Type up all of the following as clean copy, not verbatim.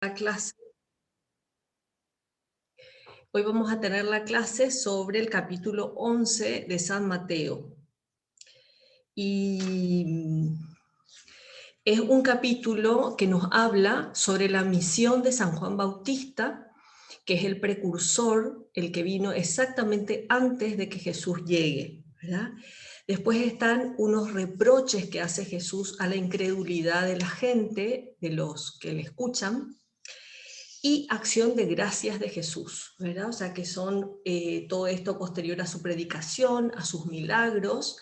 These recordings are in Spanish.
La clase. Hoy vamos a tener la clase sobre el capítulo 11 de San Mateo. Y es un capítulo que nos habla sobre la misión de San Juan Bautista, que es el precursor, el que vino exactamente antes de que Jesús llegue, ¿verdad? Después están unos reproches que hace Jesús a la incredulidad de la gente, de los que le escuchan, y acción de gracias de Jesús, ¿verdad? O sea, que son todo esto posterior a su predicación, a sus milagros,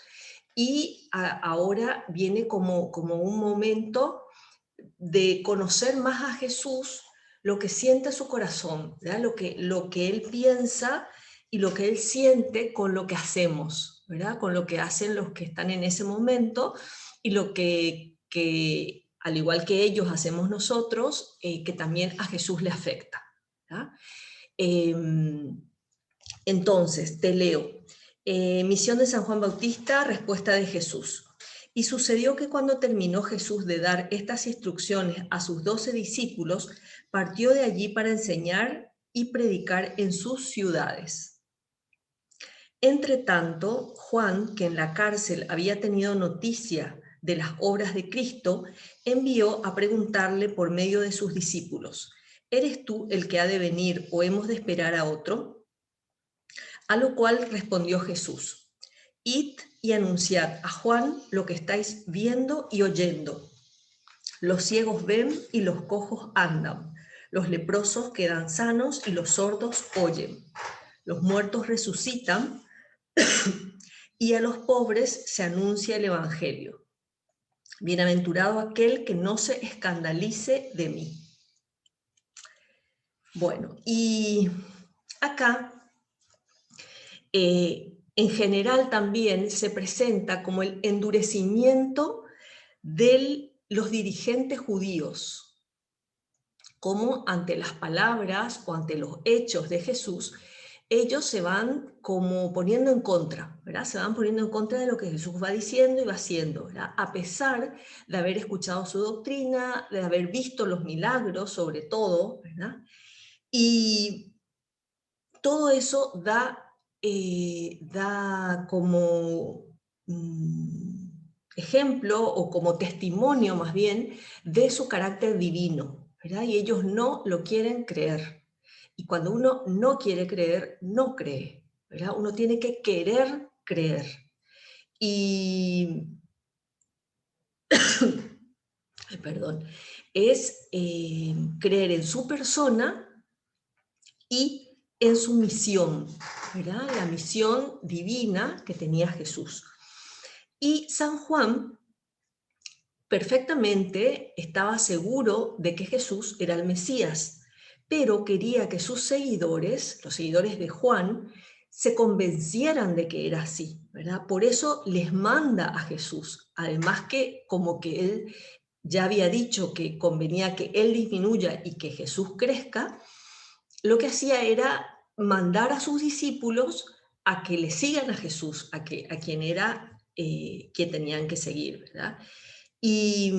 y ahora viene como un momento de conocer más a Jesús, lo que siente su corazón, ¿verdad? Lo que él piensa y lo que él siente con lo que hacemos, ¿verdad? Con lo que hacen los que están en ese momento y lo que al igual que ellos hacemos nosotros, que también a Jesús le afecta, ¿verdad? Entonces, te leo. Misión de San Juan Bautista, respuesta de Jesús. Y sucedió que cuando terminó Jesús de dar estas instrucciones a sus 12 discípulos, partió de allí para enseñar y predicar en sus ciudades. Entre tanto, Juan, que en la cárcel había tenido noticia de las obras de Cristo, envió a preguntarle por medio de sus discípulos: ¿eres tú el que ha de venir o hemos de esperar a otro? A lo cual respondió Jesús: id y anunciad a Juan lo que estáis viendo y oyendo. Los ciegos ven y los cojos andan, los leprosos quedan sanos y los sordos oyen, los muertos resucitan y a los pobres se anuncia el Evangelio. Bienaventurado aquel que no se escandalice de mí. Bueno, y acá en general también se presenta como el endurecimiento de los dirigentes judíos, como ante las palabras o ante los hechos de Jesús, ellos se van como poniendo en contra, ¿verdad? Se van poniendo en contra de lo que Jesús va diciendo y va haciendo, ¿verdad? A pesar de haber escuchado su doctrina, de haber visto los milagros sobre todo, ¿verdad? Y todo eso da como ejemplo o como testimonio más bien de su carácter divino, ¿verdad? Y ellos no lo quieren creer. Y cuando uno no quiere creer, no cree, ¿verdad? Uno tiene que querer creer. Y, perdón, es creer en su persona y en su misión, ¿verdad? La misión divina que tenía Jesús. Y San Juan perfectamente estaba seguro de que Jesús era el Mesías, pero quería que sus seguidores, los seguidores de Juan, se convencieran de que era así, ¿verdad? Por eso les manda a Jesús, además que como que él ya había dicho que convenía que él disminuya y que Jesús crezca, lo que hacía era mandar a sus discípulos a que le sigan a Jesús, a quien era quien tenían que seguir, ¿verdad? Y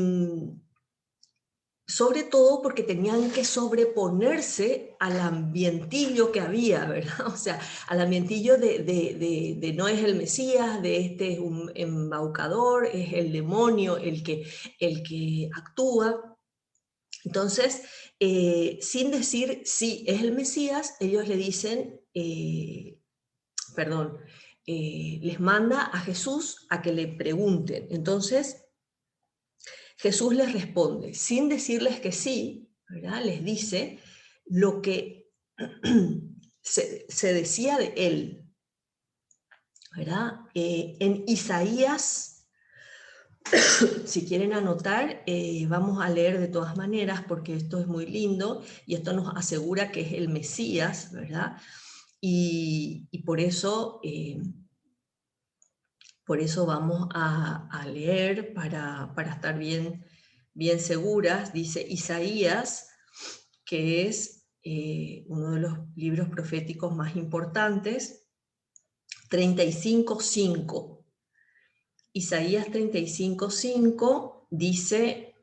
sobre todo porque tenían que sobreponerse al ambientillo que había, ¿verdad? O sea, al ambientillo de no es el Mesías, de este es un embaucador, es el demonio el que actúa. Entonces, sin decir sí es el Mesías, ellos le dicen, les manda a Jesús a que le pregunten. Entonces, Jesús les responde, sin decirles que sí, ¿verdad? Les dice lo que se decía de él, ¿verdad? En Isaías, si quieren anotar, vamos a leer de todas maneras porque esto es muy lindo y esto nos asegura que es el Mesías, ¿verdad? Y por eso vamos a leer para estar bien seguras. Dice Isaías, que es uno de los libros proféticos más importantes, 35:5. Isaías 35:5 dice: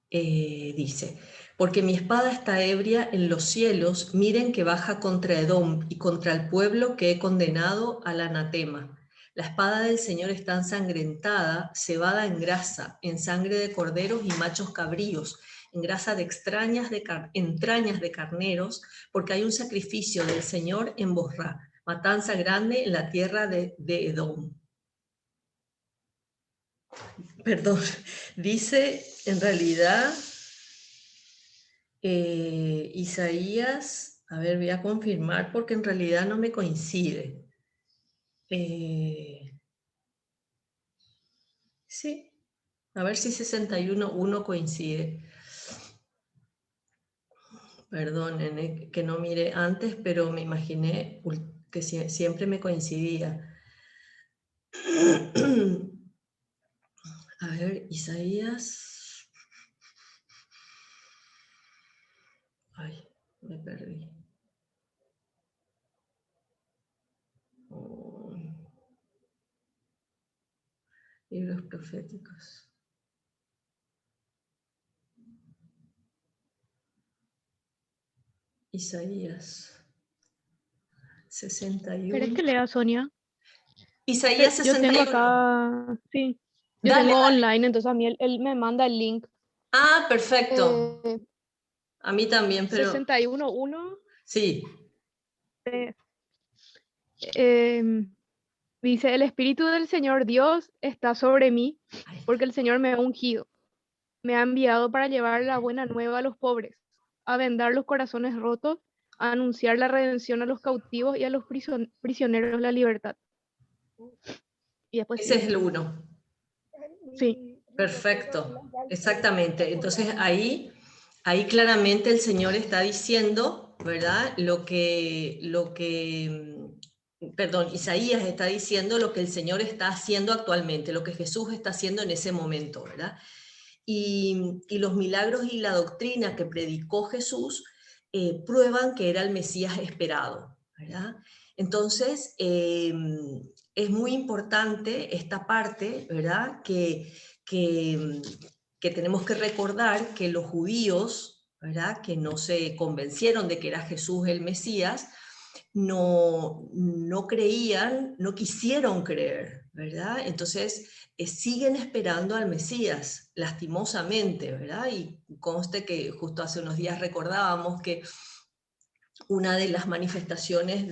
dice, porque mi espada está ebria en los cielos, miren que baja contra Edom y contra el pueblo que he condenado al anatema. La espada del Señor está ensangrentada, cebada en grasa, en sangre de corderos y machos cabríos, en grasa de entrañas de carneros, porque hay un sacrificio del Señor en Bosra, matanza grande en la tierra de Edom. Perdón, dice en realidad Isaías, a ver, voy a confirmar porque en realidad no me coincide. Sí, a ver si 61.1 coincide. Perdonen que no mire antes, pero me imaginé que siempre me coincidía. A ver, Isaías. Ay, me perdí. Oh, libros proféticos. Isaías 61. ¿Querés que lea, Sonia? Isaías Yo tengo 61. acá, sí, yo Dale, tengo dale. online, entonces a mí él me manda el link. Ah, perfecto. Eh, A mí también, pero 61.1 sí. eh, em, dice, el Espíritu del Señor Dios está sobre mí, Ay, porque el Señor me ha ungido, me ha enviado para llevar la buena nueva a los pobres, a vendar los corazones rotos, a anunciar la redención a los cautivos y a los prisioneros la libertad. Y después ese es sigue. el uno. Sí, Perfecto, exactamente. Entonces ahí claramente el Señor está diciendo, ¿verdad? Perdón, Isaías está diciendo lo que el Señor está haciendo actualmente, lo que Jesús está haciendo en ese momento, ¿verdad? Y los milagros y la doctrina que predicó Jesús prueban que era el Mesías esperado, ¿verdad? Entonces, es muy importante esta parte, ¿verdad? Que, que tenemos que recordar que los judíos, ¿verdad? Que no se convencieron de que era Jesús el Mesías, no creían, no quisieron creer, ¿verdad? Entonces siguen esperando al Mesías, lastimosamente, ¿verdad? Y conste que justo hace unos días recordábamos que una de las manifestaciones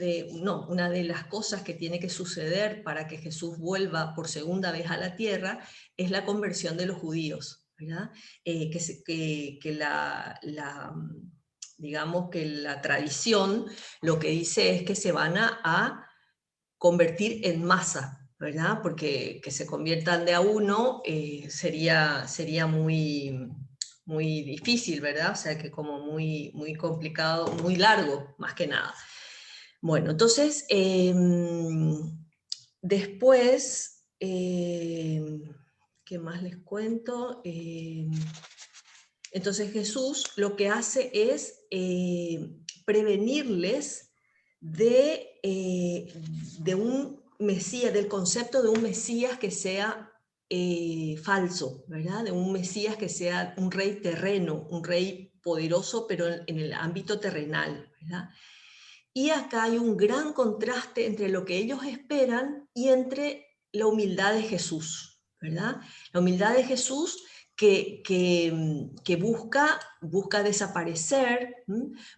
una de las cosas que tiene que suceder para que Jesús vuelva por segunda vez a la tierra es la conversión de los judíos, ¿verdad? Digamos que la tradición lo que dice es que se van a convertir en masa, ¿verdad? Porque que se conviertan de a uno sería muy difícil, ¿verdad? O sea que como muy complicado, muy largo, más que nada. Bueno, entonces, después, ¿qué más les cuento? Entonces Jesús lo que hace es prevenirles de un Mesías, del concepto de un Mesías que sea falso, ¿verdad? De un Mesías que sea un rey terreno, un rey poderoso, pero en el ámbito terrenal, ¿verdad? Y acá hay un gran contraste entre lo que ellos esperan y entre la humildad de Jesús, ¿verdad? La humildad de Jesús que busca desaparecer,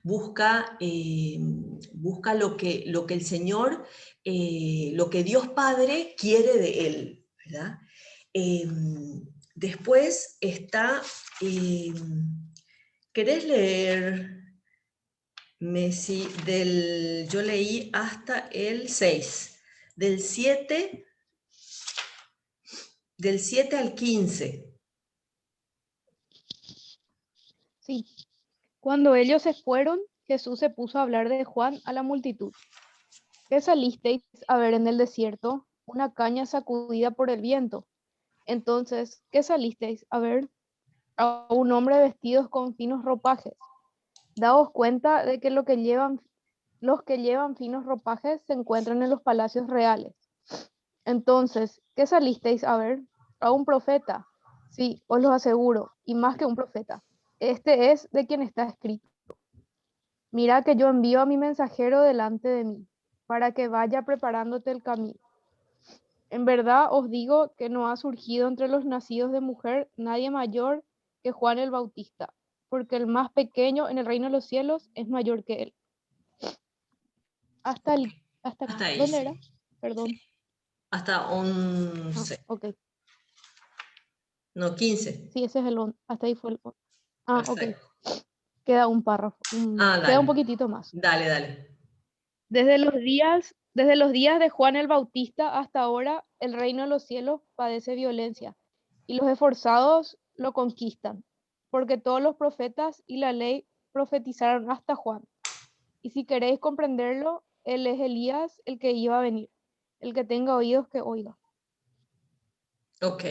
busca lo que el Señor, lo que Dios Padre quiere de él, ¿verdad? Eh, Después está, ¿querés leer? Messi, yo leí hasta el 6, del 7, del 7 al 15. sí. Cuando ellos se fueron, Jesús se puso a hablar de Juan a la multitud. ¿Qué salisteis a ver en el desierto? Una caña sacudida por el viento. Entonces, ¿qué salisteis a ver? A un hombre vestido con finos ropajes. Daos cuenta de que los que llevan finos ropajes se encuentran en los palacios reales. Entonces, ¿qué salisteis a ver? A un profeta. Sí, os lo aseguro, y más que un profeta. Este es de quien está escrito. Mira que yo envío a mi mensajero delante de mí, para que vaya preparándote el camino. En verdad os digo que no ha surgido entre los nacidos de mujer nadie mayor que Juan el Bautista, porque el más pequeño en el reino de los cielos es mayor que él. Hasta Ok, el, hasta, hasta ahí, ¿dónde era? sí. Sí, Perdón. hasta Ah, 11, ok. no, 15. Sí, ese es hasta ahí fue Ah, ok. Perfecto. Queda un párrafo, Ah, queda un dale, poquitito más. dale, dale. Desde los días de Juan el Bautista hasta ahora, el reino de los cielos padece violencia y los esforzados lo conquistan, porque todos los profetas y la ley profetizaron hasta Juan. Y si queréis comprenderlo, él es Elías, el que iba a venir. El que tenga oídos, que oiga. Ok.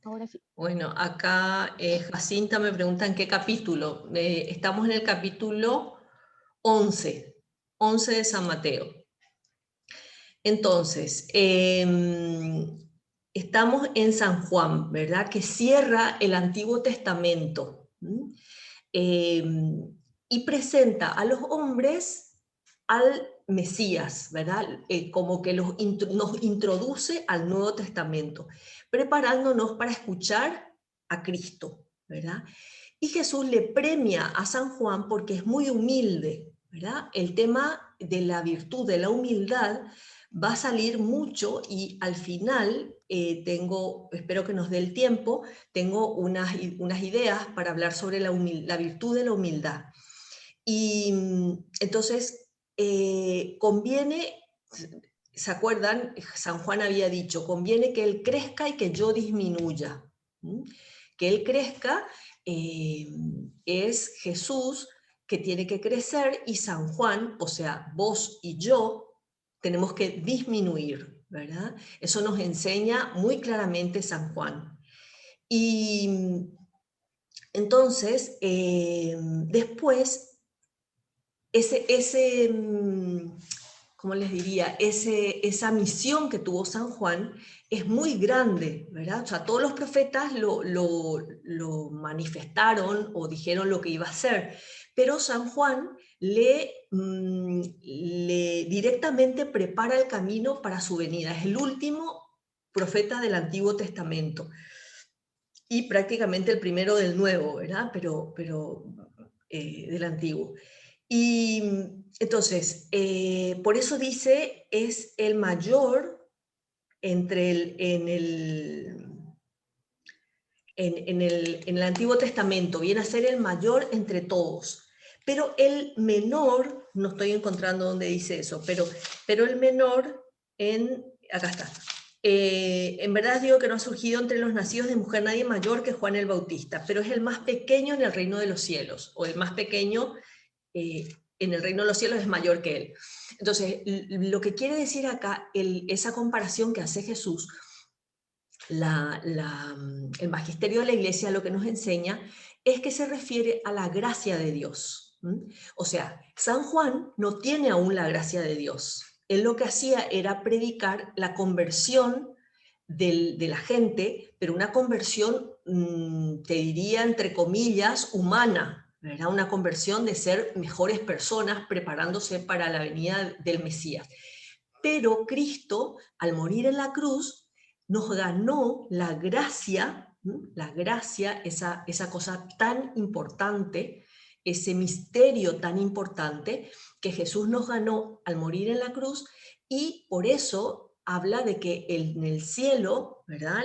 Ahora sí. Bueno, acá Jacinta me pregunta en qué capítulo. Estamos en el capítulo 11, 11 de San Mateo. Entonces, estamos en San Juan, ¿verdad? Que cierra el Antiguo Testamento. Y presenta a los hombres al Mesías, ¿verdad? Como que nos introduce al Nuevo Testamento, preparándonos para escuchar a Cristo, ¿verdad? Y Jesús le premia a San Juan porque es muy humilde, ¿verdad? El tema de la virtud, de la humildad, va a salir mucho y al final espero que nos dé el tiempo, tengo unas ideas para hablar sobre la virtud de la humildad. Y entonces conviene, ¿se acuerdan? San Juan había dicho, conviene que él crezca y que yo disminuya. ¿Mm? Que él crezca es Jesús que tiene que crecer y San Juan, o sea, vos y yo, tenemos que disminuir, ¿verdad? Eso nos enseña muy claramente San Juan. Y entonces, después, ese ¿cómo les diría? Esa misión que tuvo San Juan es muy grande, ¿verdad? O sea, todos los profetas lo manifestaron o dijeron lo que iba a hacer, pero San Juan le directamente prepara el camino para su venida. Es el último profeta del Antiguo Testamento y prácticamente el primero del Nuevo, ¿verdad? Pero del Antiguo. Y entonces, por eso dice, es el mayor entre en el Antiguo Testamento, viene a ser el mayor entre todos. Pero el menor, no estoy encontrando dónde dice eso, pero el menor acá está. En verdad digo que no ha surgido entre los nacidos de mujer nadie mayor que Juan el Bautista, pero es el más pequeño en el reino de los cielos, o el más pequeño en el reino de los cielos es mayor que él. Entonces, lo que quiere decir acá, esa comparación que hace Jesús, el magisterio de la iglesia lo que nos enseña es que se refiere a la gracia de Dios. O sea, San Juan no tiene aún la gracia de Dios. Él lo que hacía era predicar la conversión de la gente, pero una conversión, te diría, entre comillas, humana, ¿verdad? Una conversión de ser mejores personas preparándose para la venida del Mesías. Pero Cristo, al morir en la cruz, nos ganó la gracia, esa cosa tan importante, ese misterio tan importante que Jesús nos ganó al morir en la cruz, y por eso habla de que en el cielo, ¿verdad?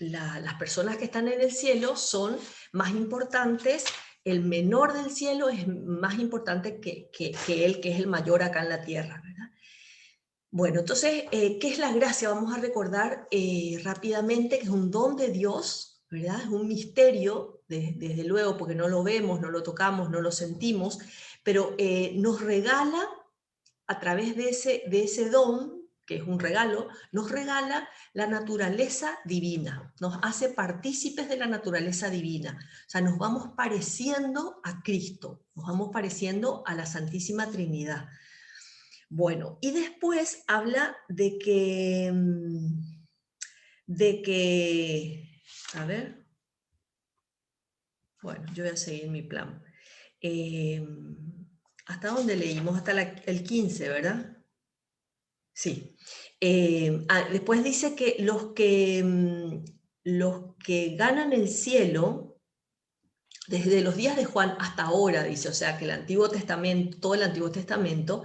Las personas que están en el cielo son más importantes, el menor del cielo es más importante que él, que es el mayor acá en la tierra, ¿verdad? Bueno, entonces, ¿qué es la gracia? Vamos a recordar rápidamente que es un don de Dios, ¿verdad? Es un misterio, desde luego, porque no lo vemos, no lo tocamos, no lo sentimos, pero nos regala, a través de ese don, que es un regalo, nos regala la naturaleza divina, nos hace partícipes de la naturaleza divina. O sea, nos vamos pareciendo a Cristo, nos vamos pareciendo a la Santísima Trinidad. Bueno, y después habla de que A ver. Bueno, yo voy a seguir mi plan. ¿Hasta dónde leímos? Hasta el 15, ¿verdad? Sí. Después dice que los que ganan el cielo, desde los días de Juan hasta ahora, dice, o sea que el Antiguo Testamento, todo el Antiguo Testamento,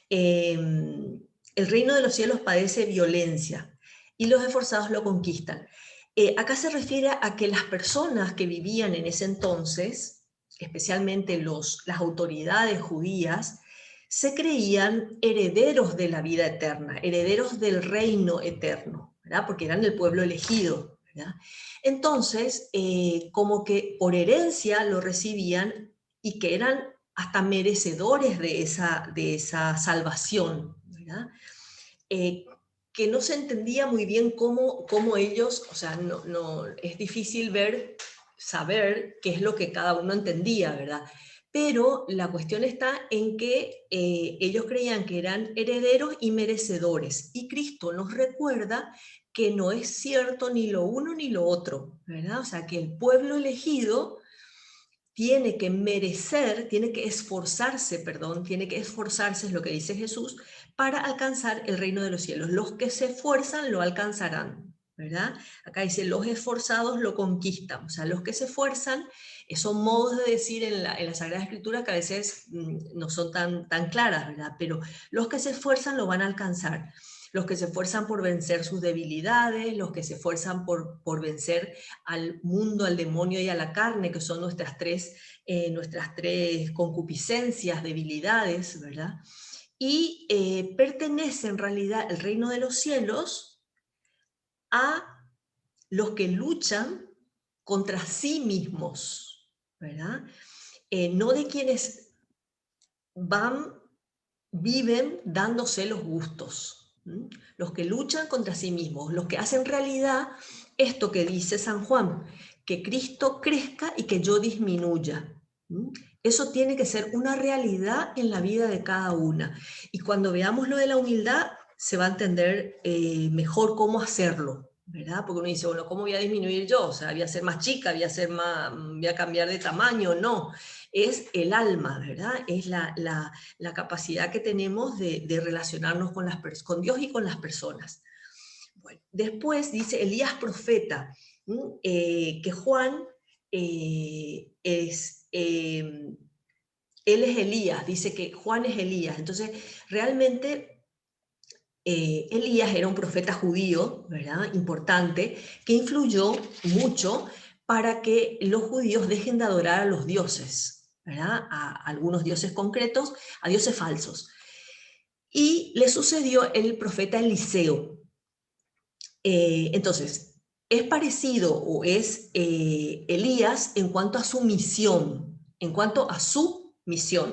el reino de los cielos padece violencia y los esforzados lo conquistan. Acá se refiere a que las personas que vivían en ese entonces, especialmente las autoridades judías, se creían herederos de la vida eterna, herederos del reino eterno, ¿verdad? Porque eran el pueblo elegido, ¿verdad? Entonces, como que por herencia lo recibían y que eran hasta merecedores de esa salvación, ¿verdad? Que no se entendía muy bien cómo ellos, o sea, no, es difícil saber qué es lo que cada uno entendía, ¿verdad? Pero la cuestión está en que ellos creían que eran herederos y merecedores, y Cristo nos recuerda que no es cierto ni lo uno ni lo otro, ¿verdad? O sea, que el pueblo elegido tiene que merecer, tiene que esforzarse, es lo que dice Jesús, para alcanzar el reino de los cielos. Los que se esfuerzan lo alcanzarán, ¿verdad? Acá dice, los esforzados lo conquistan, o sea, los que se esfuerzan, son modos de decir en la Sagrada Escritura que a veces no son tan claras, ¿verdad? Pero los que se esfuerzan lo van a alcanzar. Los que se esfuerzan por vencer sus debilidades, los que se esfuerzan por vencer al mundo, al demonio y a la carne, que son nuestras tres concupiscencias, debilidades, ¿verdad? Y pertenece en realidad el reino de los cielos a los que luchan contra sí mismos, ¿verdad? No de quienes viven dándose los gustos. Los que luchan contra sí mismos, los que hacen realidad esto que dice San Juan, que Cristo crezca y que yo disminuya. Eso tiene que ser una realidad en la vida de cada una. Y cuando veamos lo de la humildad, se va a entender mejor cómo hacerlo, ¿verdad? Porque uno dice, bueno, ¿cómo voy a disminuir yo? O sea, voy a ser más chica, voy a cambiar de tamaño. No, es el alma, ¿verdad? Es la capacidad que tenemos de relacionarnos con Dios y con las personas. Bueno, después dice Elías profeta, que Juan él es Elías, dice que Juan es Elías. Entonces, realmente Elías era un profeta judío, ¿verdad? Importante, que influyó mucho para que los judíos dejen de adorar a los dioses, ¿verdad? A algunos dioses concretos, a dioses falsos. Y le sucedió el profeta Eliseo. Entonces, es parecido o es Elías en cuanto a su misión,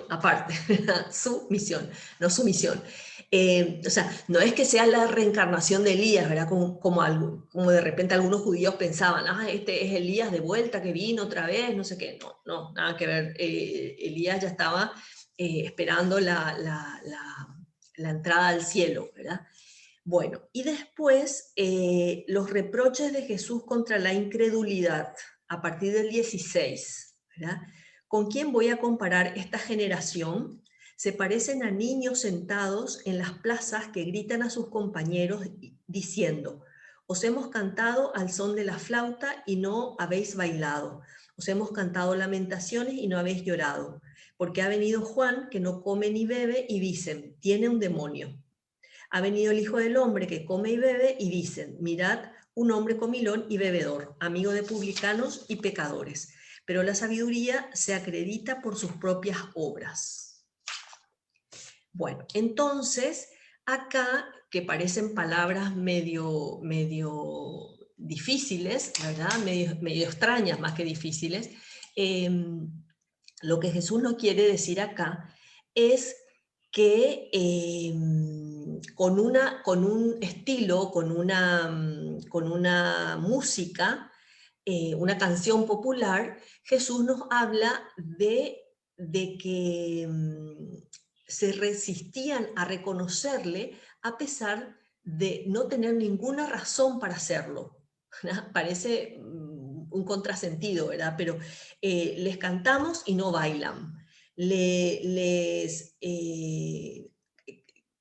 aparte, su misión, no su misión. O sea, no es que sea la reencarnación de Elías, ¿verdad? Como de repente algunos judíos pensaban, este es Elías de vuelta que vino otra vez, no sé qué. No, nada que ver. Elías ya estaba esperando la entrada al cielo, ¿verdad? Bueno, y después los reproches de Jesús contra la incredulidad, a partir del 16, ¿verdad? ¿Con quién voy a comparar esta generación? Se parecen a niños sentados en las plazas que gritan a sus compañeros diciendo, os hemos cantado al son de la flauta y no habéis bailado, os hemos cantado lamentaciones y no habéis llorado, porque ha venido Juan que no come ni bebe y dicen, tiene un demonio. Ha venido el Hijo del Hombre que come y bebe y dicen, mirad, un hombre comilón y bebedor, amigo de publicanos y pecadores. Pero la sabiduría se acredita por sus propias obras. Bueno, entonces, acá, que parecen palabras medio difíciles, ¿verdad? Medio extrañas más que difíciles, lo que Jesús nos quiere decir acá es que con un estilo, con una música, una canción popular, Jesús nos habla de que se resistían a reconocerle a pesar de no tener ninguna razón para hacerlo. Parece un contrasentido, ¿verdad? Pero les cantamos y no bailan. Les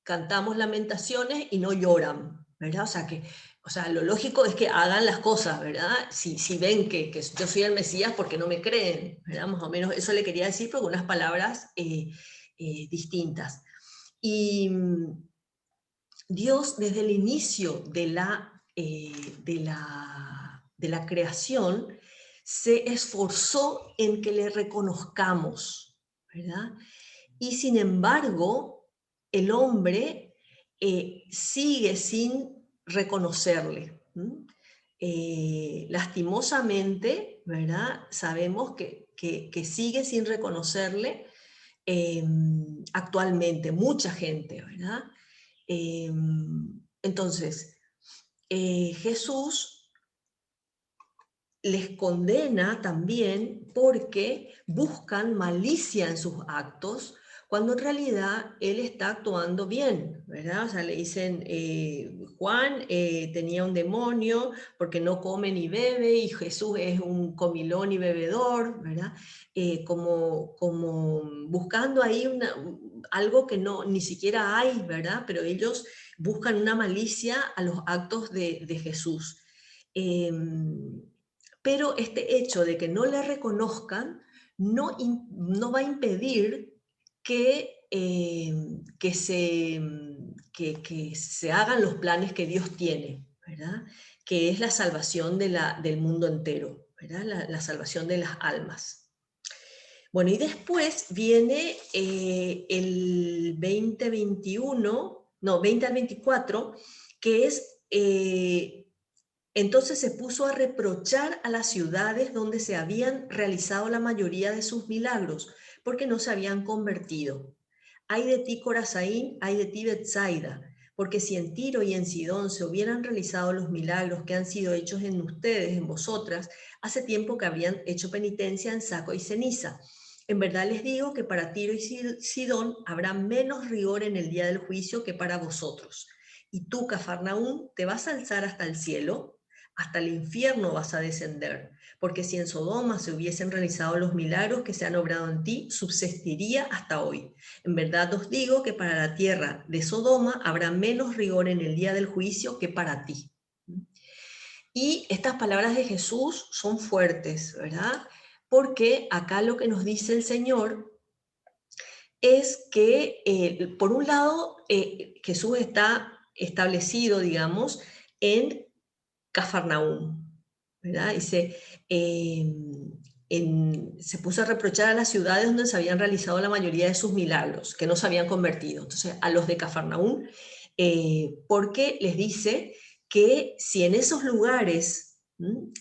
cantamos lamentaciones y no lloran, ¿verdad? O sea, lo lógico es que hagan las cosas, ¿verdad? Si ven que yo soy el Mesías, porque no me creen, ¿verdad? Más o menos eso le quería decir, pero con unas palabras distintas. Y Dios, desde el inicio de la creación, se esforzó en que le reconozcamos, ¿verdad? Y sin embargo, el hombre sigue sin reconocerle. Lastimosamente, ¿verdad? Sabemos que sigue sin reconocerle actualmente, mucha gente, ¿verdad? Entonces, Jesús les condena también porque buscan malicia en sus actos, cuando en realidad él está actuando bien, ¿verdad? O sea, le dicen, Juan tenía un demonio porque no come ni bebe, y Jesús es un comilón y bebedor, ¿verdad? Como buscando ahí algo que no, ni siquiera hay, ¿verdad? Pero ellos buscan una malicia a los actos de Jesús. Pero este hecho de que no le reconozcan no va a impedir que, que se hagan los planes que Dios tiene, ¿verdad? Que es la salvación del mundo entero, ¿verdad? La salvación de las almas. Bueno, y después viene el 2021, no, 20 al 24, que es... entonces se puso a reprochar a las ciudades donde se habían realizado la mayoría de sus milagros, porque no se habían convertido. Ay de ti, Corazaín, ay de ti, Betsaida, porque si en Tiro y en Sidón se hubieran realizado los milagros que han sido hechos en ustedes, en vosotras, hace tiempo que habrían hecho penitencia en saco y ceniza. En verdad les digo que para Tiro y Sidón habrá menos rigor en el día del juicio que para vosotros. Y tú, Cafarnaúm, te vas a alzar hasta el cielo, hasta el infierno vas a descender, porque si en Sodoma se hubiesen realizado los milagros que se han obrado en ti, subsistiría hasta hoy. En verdad os digo que para la tierra de Sodoma habrá menos rigor en el día del juicio que para ti. Y estas palabras de Jesús son fuertes, ¿verdad? Porque acá lo que nos dice el Señor es que, por un lado, Jesús está establecido, digamos, en Cafarnaúm, ¿verdad? Dice, se puso a reprochar a las ciudades donde se habían realizado la mayoría de sus milagros, que no se habían convertido. Entonces, a los de Cafarnaúm, porque les dice que si en esos lugares,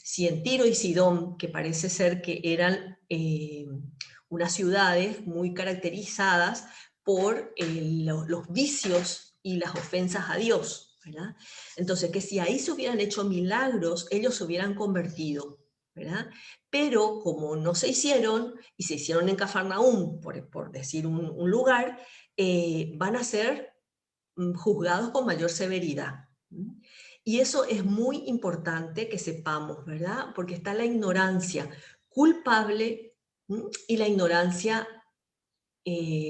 si en Tiro y Sidón, que parece ser que eran unas ciudades muy caracterizadas por los vicios y las ofensas a Dios, ¿verdad? Entonces, que si ahí se hubieran hecho milagros, ellos se hubieran convertido, ¿verdad? Pero como no se hicieron, y se hicieron en Cafarnaúm, por decir un lugar, van a ser juzgados con mayor severidad. Y eso es muy importante que sepamos, ¿verdad? Porque está la ignorancia culpable y la ignorancia,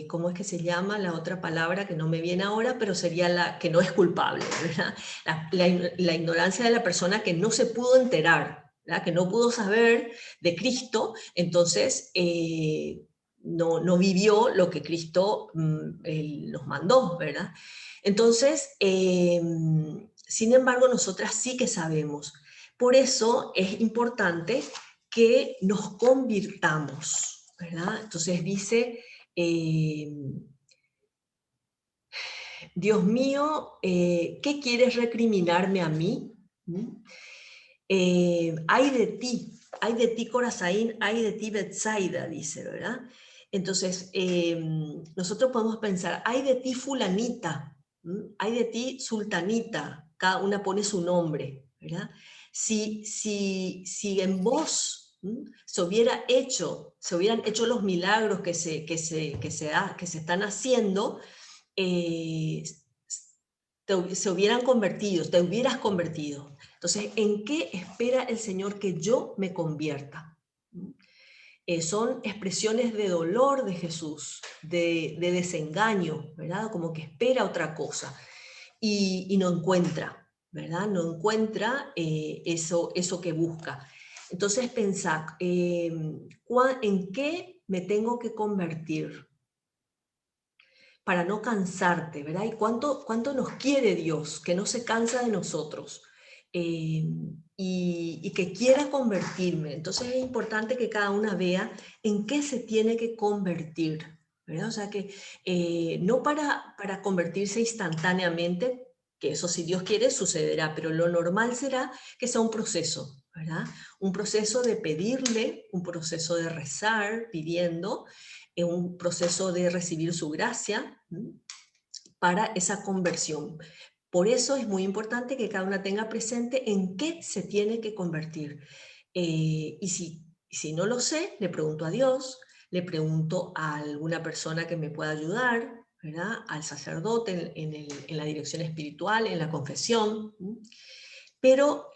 ¿cómo es que se llama la otra palabra que no me viene ahora, pero sería la que no es culpable, ¿verdad? La ignorancia de la persona que no se pudo enterar, ¿verdad? Que no pudo saber de Cristo, entonces no vivió lo que Cristo nos mandó, ¿verdad? Entonces, sin embargo, nosotras sí que sabemos. Por eso es importante que nos convirtamos, ¿verdad? Entonces dice... Dios mío, ¿qué quieres recriminarme a mí? Ay de ti, Corazaín, ay de ti, Betsaida, dice, ¿verdad? Entonces, nosotros podemos pensar, ay de ti, fulanita, ay de ti, sultanita, cada una pone su nombre, ¿verdad? Si en vos se hubieran hecho los milagros que se están haciendo, se hubieran convertido, te hubieras convertido. Entonces, ¿en qué espera el Señor que yo me convierta? Son expresiones de dolor de Jesús, de desengaño, ¿verdad? Como que espera otra cosa y no encuentra, ¿verdad? No encuentra eso que busca. Entonces pensad, ¿en qué me tengo que convertir para no cansarte, ¿verdad? Y cuánto nos quiere Dios, que no se cansa de nosotros y que quiera convertirme. Entonces es importante que cada una vea en qué se tiene que convertir, ¿verdad? O sea que no para convertirse instantáneamente, que eso si Dios quiere sucederá, pero lo normal será que sea un proceso, ¿verdad? Un proceso de pedirle, un proceso de rezar, pidiendo, un proceso de recibir su gracia para esa conversión. Por eso es muy importante que cada una tenga presente en qué se tiene que convertir. Y si no lo sé, le pregunto a Dios, le pregunto a alguna persona que me pueda ayudar, ¿verdad? Al sacerdote en la dirección espiritual, en la confesión. Pero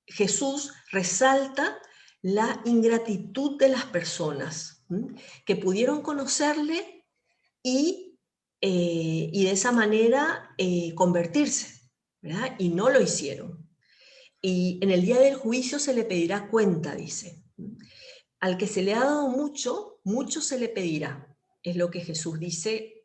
Jesús resalta la ingratitud de las personas que pudieron conocerle y de esa manera convertirse, ¿verdad? Y no lo hicieron. Y en el día del juicio se le pedirá cuenta, dice. Al que se le ha dado mucho, mucho se le pedirá. Es lo que Jesús dice,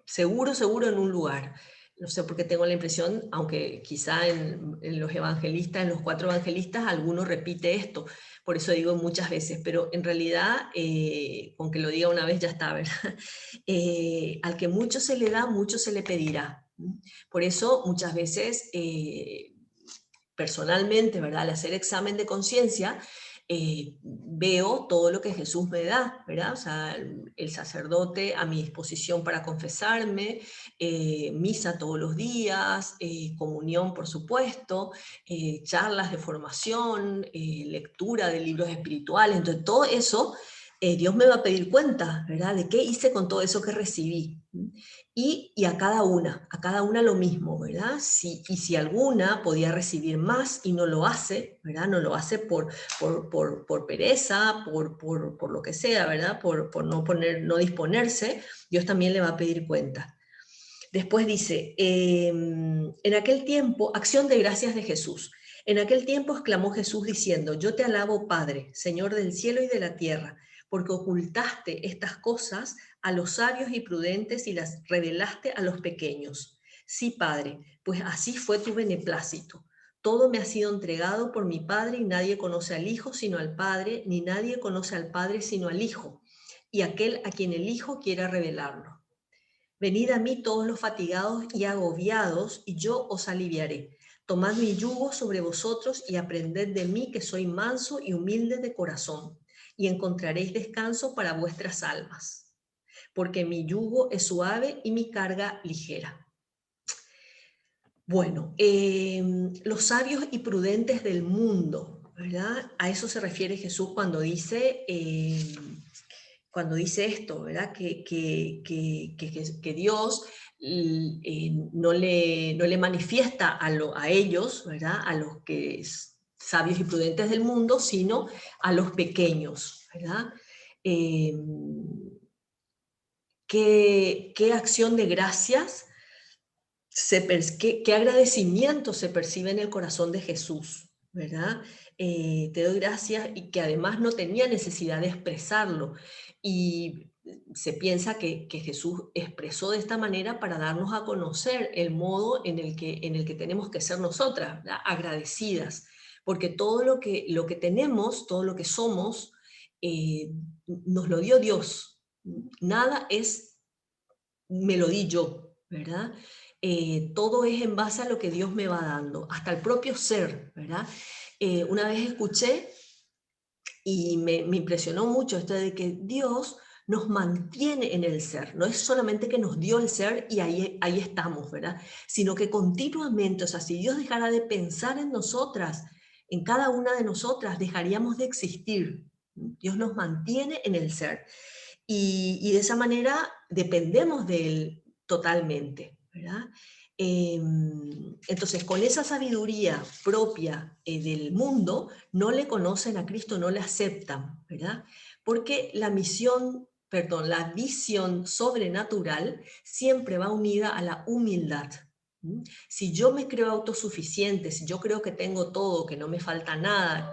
seguro en un lugar. No sé por qué tengo la impresión, aunque quizá en los evangelistas, en los 4 evangelistas, alguno repite esto, por eso digo muchas veces, pero en realidad, con que lo diga una vez ya está, ¿verdad? Al que mucho se le da, mucho se le pedirá. Por eso muchas veces, personalmente, ¿verdad? Al hacer examen de conciencia, veo todo lo que Jesús me da, ¿verdad? O sea, el sacerdote a mi disposición para confesarme, misa todos los días, comunión, por supuesto, charlas de formación, lectura de libros espirituales. Entonces, todo eso, Dios me va a pedir cuenta, ¿verdad? De qué hice con todo eso que recibí. Y a cada una lo mismo, ¿verdad? Y si alguna podía recibir más y no lo hace, ¿verdad? No lo hace por pereza, por lo que sea, ¿verdad? Por no disponerse, Dios también le va a pedir cuenta. Después dice, en aquel tiempo, acción de gracias de Jesús. En aquel tiempo exclamó Jesús diciendo, yo te alabo, Padre, Señor del cielo y de la tierra, porque ocultaste estas cosas a los sabios y prudentes y las revelaste a los pequeños. Sí, Padre, pues así fue tu beneplácito. Todo me ha sido entregado por mi Padre y nadie conoce al Hijo sino al Padre, ni nadie conoce al Padre sino al Hijo, y aquel a quien el Hijo quiera revelarlo. Venid a mí todos los fatigados y agobiados, y yo os aliviaré. Tomad mi yugo sobre vosotros y aprended de mí, que soy manso y humilde de corazón, y encontraréis descanso para vuestras almas. Porque mi yugo es suave y mi carga ligera. Bueno, los sabios y prudentes del mundo, ¿verdad? A eso se refiere Jesús cuando dice esto, ¿verdad? Que Dios no le manifiesta a ellos, ¿verdad? A los que sabios y prudentes del mundo, sino a los pequeños, ¿verdad? ¿Qué acción de gracias, qué agradecimiento se percibe en el corazón de Jesús, ¿verdad? Te doy gracias, y que además no tenía necesidad de expresarlo. Y se piensa que Jesús expresó de esta manera para darnos a conocer el modo en el que tenemos que ser nosotras, ¿verdad? Agradecidas, porque todo lo que tenemos, todo lo que somos, nos lo dio Dios. Nada me lo di yo, ¿verdad? Todo es en base a lo que Dios me va dando, hasta el propio ser, ¿verdad? Una vez escuché y me impresionó mucho esto de que Dios nos mantiene en el ser, no es solamente que nos dio el ser y ahí estamos, ¿verdad? Sino que continuamente, o sea, si Dios dejara de pensar en nosotras, en cada una de nosotras, dejaríamos de existir. Dios nos mantiene en el ser y de esa manera dependemos de Él totalmente. ¿verdad? Entonces, con esa sabiduría propia del mundo, no le conocen a Cristo, no le aceptan, ¿verdad? Porque la visión sobrenatural siempre va unida a la humildad. Si yo me creo autosuficiente, si yo creo que tengo todo, que no me falta nada,